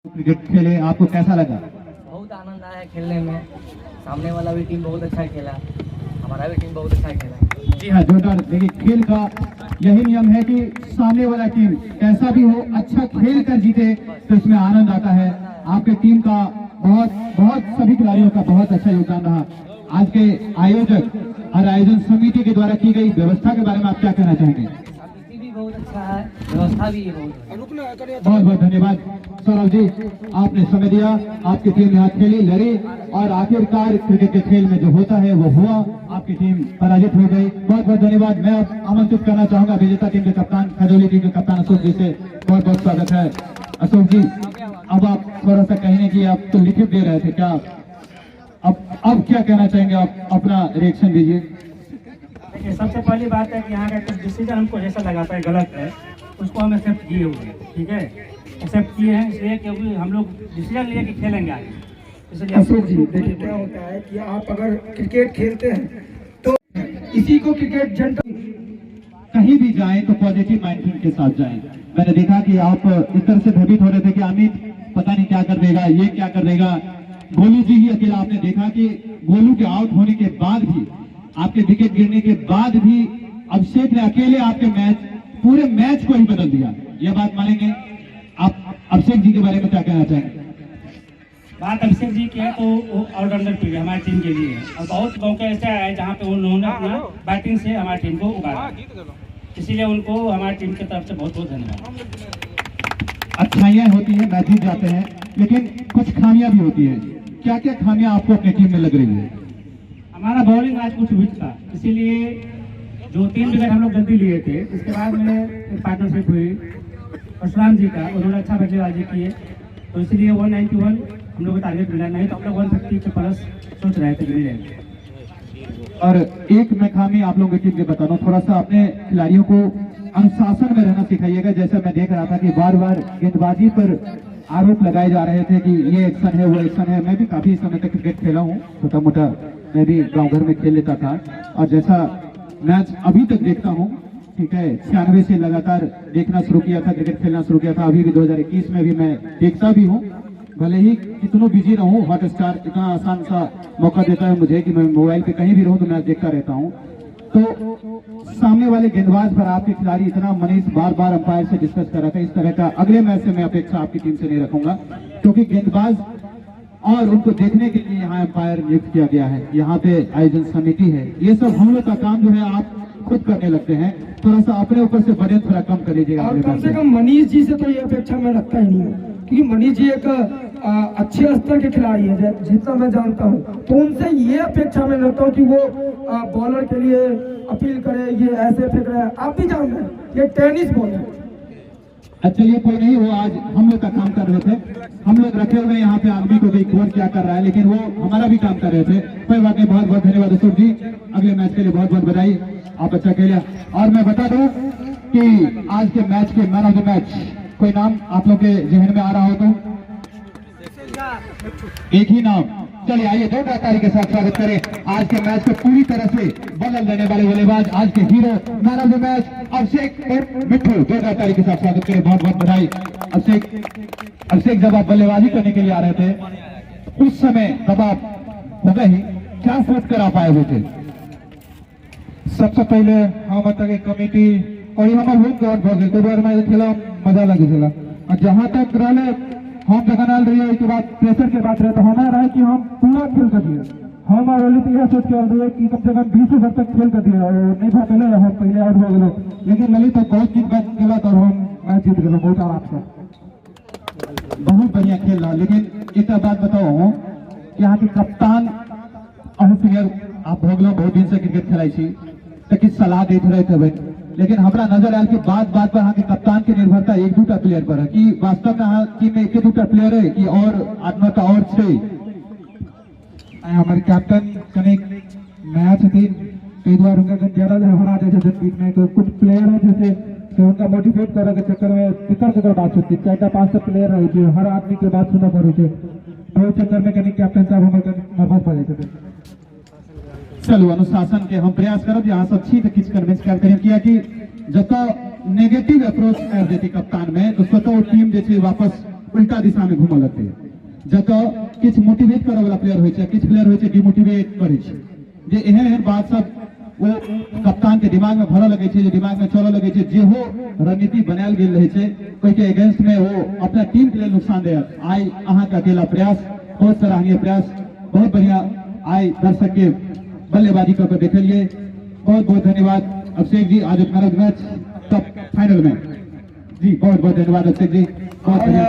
Cricket खेले, आपको कैसा लगा? बहुत आनंद आया खेलने में। सामने वाला भी टीम बहुत अच्छा खेला, हमारा भी टीम बहुत अच्छा खेला। जी हाँ, जोरदार। देखिए, खेल का यही नियम है कि सामने वाला टीम कैसा भी हो, अच्छा खेल कर जीते तो इसमें आनंद आता है। आपके टीम का बहुत बहुत सभी खिलाड़ियों का बहुत अच्छा योगदान रहा। आज के आयोजक और आयोजन समिति के द्वारा की गई व्यवस्था के बारे में आप क्या कहना चाहेंगे? समिति भी बहुत अच्छा है, व्यवस्था भी बहुत बहुत बहुत धन्यवाद सौरभ जी, आपने समय दिया, आपकी टीम यहाँ खेली, लड़ी और आखिरकार क्रिकेट के खेल में जो होता है वो हुआ, आपकी टीम पराजित हो गई। बहुत बहुत धन्यवाद। मैं अब आमंत्रित करना चाहूंगा विजेता टीम के कप्तान, खजौली टीम के कप्तान अशोक जी से। बहुत बहुत स्वागत है अशोक जी। अब आप थोड़ा सा कहने की, आप तो लिखित दे रहे थे, क्या अब क्या कहना चाहेंगे? आप अपना रिएक्शन दीजिए। देखिए, सबसे पहली बात है कि यहाँ का कुछ डिसीजन हमको जैसा लगाता है गलत है, उसको हम एक्सेप्ट किए हुए हैं। ठीक है, एक्सेप्ट किए हैं इसलिए क्योंकि हम लोग डिसीजन लिए कि खेलेंगे आगे, इसलिए। अशोक जी, देखिए क्या होता है कि आप अगर क्रिकेट खेलते हैं तो इसी को क्रिकेट जनता कहीं भी जाएं तो पॉजिटिव माइंडसेट के साथ जाएं। मैंने देखा कि आप इस तरह से भयभीत हो रहे थे कि अमित पता नहीं क्या कर देगा, ये क्या कर देगा। गोलू जी ही अकेला, आपने देखा कि गोलू के आउट होने के बाद भी, आपके विकेट गिरने के बाद भी अभिषेक ने अकेले आपके पूरे मैच को ही बदल दिया। यह बात मानेंगे आप? अभिषेक जी के बारे में क्या कहना चाहेंगे? बात अभिषेक जी की है तो वो ऑलराउंडर प्लेयर हमारी टीम के लिए है, और बहुत मौके ऐसे आए जहाँ पे उन्होंने अपना बैटिंग से हमारी टीम को उगारा, इसीलिए उनको हमारी टीम की तरफ से बहुत बहुत धन्यवाद। अच्छाइयाँ होती है, मैच जीत जाते हैं, लेकिन कुछ खामियां भी होती है। क्या क्या खामियां आपको अपनी टीम में लग रही है? हमारा बॉलिंग आज कुछ वीक था, इसीलिए जो 3 विकेट हम लोग जल्दी लिए थे, इसके बाद में एक पार्टनरशिप हुई परशुराम जी का, उन्होंने अच्छा बल्लेबाजी किए, तो इसलिए 191 हम लोग को टारगेट मिला, नहीं तो हम लोग 150 के प्लस सोच रहे थे मिलेंगे। और एक मैं खामी आप लोगों की टीम के बता रहा हूँ, थोड़ा सा अपने खिलाड़ियों को अनुशासन में रहना सिखाइएगा। जैसा मैं देख रहा था कि बार बार गेंदबाजी पर आरोप लगाए जा रहे थे कि ये एक्शन है, वो एक्शन है। मैं भी काफी समय तक क्रिकेट खेला हूँ, छोटा मोटा मैं भी गांव घर में खेल लेता था, और जैसा मैच अभी तक देखता हूँ, ठीक है, 96 से लगातार देखना शुरू किया था, क्रिकेट खेलना शुरू किया था। अभी भी 2021 में भी मैं देखता भी हूँ, भले ही कितनों बिजी रहूं। हॉटस्टार इतना आसान सा मौका देता है मुझे कि मैं मोबाइल पे कहीं भी रहूं तो मैच देखता रहता हूं। तो सामने वाले गेंदबाज पर आपके खिलाड़ी इतना मनीष बार बार अंपायर से डिस्कस कर रहा था, इस तरह का अगले मैच से मैं अपेक्षा आपकी टीम से नहीं रखूंगा, क्योंकि गेंदबाज और उनको देखने के लिए यहाँ अंपायर नियुक्त किया गया है, यहाँ पे आयोजन समिति है। ये सब हम लोग का काम जो है आप खुद करने लगते हैं। थोड़ा सा अपने ऊपर से बजट थोड़ा कम कर लीजिएगा। और कम से कम मनीष जी से तो ये अपेक्षा मैं रखता ही नहीं हूँ, क्योंकि मनीष जी एक अच्छे स्तर के खिलाड़ी है जितना मैं जानता हूँ, तो उनसे ये अपेक्षा मैं रखता हूँ कि वो बॉलर के लिए अपील करे, ये ऐसे फेंक रहे हैं। आप भी जान रहे हैं ये टेनिस बॉल है। अच्छा, ये कोई नहीं, वो आज हम लोग का काम कर रहे थे, हम लोग रखे हुए यहाँ पे आदमी को भी कौन क्या कर रहा है, लेकिन वो हमारा भी काम कर रहे थे। कोई बात नहीं, बहुत बहुत धन्यवाद अशोक जी, अगले मैच के लिए बहुत बहुत बधाई, आप अच्छा खेले। और मैं बता दूं कि आज के मैच के मैन ऑफ द मैच कोई नाम आप लोग के जहन में आ रहा हो तो एक ही नाम, चलिए आइए जोरदार ताली के साथ स्वागत करें आज के मैच को पूरी तरह से बदल देने वाले बल्लेबाज, आज के hero, man of the match Abhishek और मिट्ठू। जोरदार ताली के साथ स्वागत करें, बहुत बहुत बधाई अभिषेक। जब आप बल्लेबाजी करने के लिए आ रहे थे उस समय दबाव होगा ही, क्या सोच कर आप आए हुए थे? सबसे पहले हम तक कमिटी और हमारे होम ग्राउंड भर गए, बार में खेला मजा लगे चला। और जहाँ तक रहे हम जगह डाल रही है, उसके बाद प्रेशर के बात रहे तो हमारा है कि हम पूरा खेल कर दिए। हम और तो यह सोच के आ रही है कि कम से कम 20 ओवर तक खेल कर दिया, नहीं भाग गए हम पहले आउट हो गए, लेकिन ललित तो बहुत जीत बैठ खेला और हम मैच जीत गए बहुत आराम से। बहुत बढ़िया खेल रहा, लेकिन एक बात बताओ कि यहाँ के कप्तान और प्लेयर आप भोगलो बहुत दिन से क्रिकेट खेलाई थी, तो किस सलाह देते रहे थे भाई, लेकिन हमारा नजर आया कि बात बात पर यहाँ के कप्तान की निर्भरता एक दूटा प्लेयर पर है कि वास्तव में यहाँ टीम में एक दूटा प्लेयर है कि और आत्मा का और छे। हमारे कैप्टन कनेक्ट मैच थी, कई बार उनका ज्यादा हरा जैसे बीच में कुछ प्लेयर है जैसे तो उनका मोटिवेट करने के चक्कर में तितर बात होती है, 4-5 प्लेयर है जो हर आदमी की बात सुना पड़ी थे, तो चक्कर में कहीं कैप्टन साहब हमारे नर्वस पड़ जाते थे। चलो अनुशासन के हम प्रयास करब यहाँ सब ठीक किस कन्विंस कर किया कि जब नेगेटिव अप्रोच कर देती कप्तान में तो स्वतः टीम जैसे वापस उल्टा दिशा में घूमऽ लगते जतऽ किछु मोटिवेट करऽ वाला प्लेयर होइ छै, किछु प्लेयर होइ छै डिमोटिवेट करै छै, जे एहन एहन बात सब वो कप्तान के दिमाग में भरऽ लगे छै, जे दिमाग में चलऽ लगे छै, जेहो रणनीति बनायल गेल रहे छै कोई के अगेंस्ट में वो अपना टीम के लिए नुकसानदेह। आइ अहाँ के अकेला प्रयास, बहुत सराहनीय प्रयास, बहुत बढ़िया आइ दर्शक के बल्लेबाजी कऽ के देखलिए। बहुत बहुत धन्यवाद अभिषेक जी, आज man of the match cup final में जी, बहुत बहुत धन्यवाद अभिषेक जी, बहुत बढ़िया।